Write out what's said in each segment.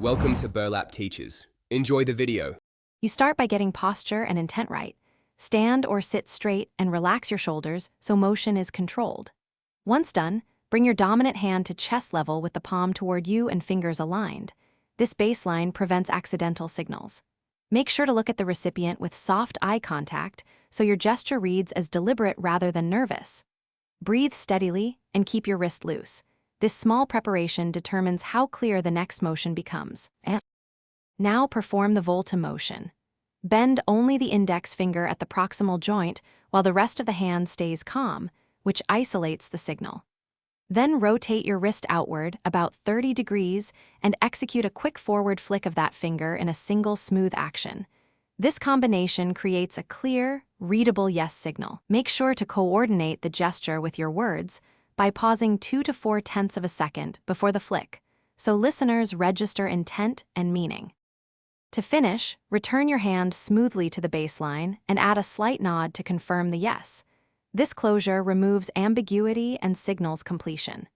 Welcome to Burlap Teachers. Enjoy the video. You start by getting posture and intent right. Stand or sit straight and relax your shoulders so motion is controlled. Once done, bring your dominant hand to chest level with the palm toward you and fingers aligned. This baseline prevents accidental signals. Make sure to look at the recipient with soft eye contact so your gesture reads as deliberate rather than nervous. Breathe steadily and keep your wrist loose. This small preparation determines how clear the next motion becomes. Now perform the Volte motion. Bend only the index finger at the proximal joint while the rest of the hand stays calm, which isolates the signal. Then rotate your wrist outward about 30 degrees and execute a quick forward flick of that finger in a single smooth action. This combination creates a clear, readable yes signal. Make sure to coordinate the gesture with your words by pausing 2 to 4 tenths of a second before the flick, so listeners register intent and meaning. To finish, return your hand smoothly to the baseline and add a slight nod to confirm the yes. This closure removes ambiguity and signals completion.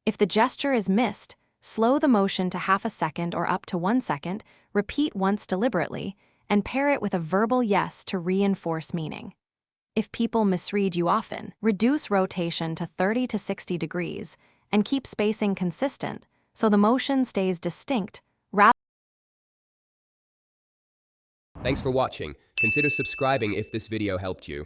If the gesture is missed, slow the motion to half a second or up to 1 second, repeat once deliberately, and pair it with a verbal yes to reinforce meaning. If people misread you often, reduce rotation to 30 to 60 degrees and keep spacing consistent so the motion stays distinct. Thanks for watching. Consider subscribing if this video helped you.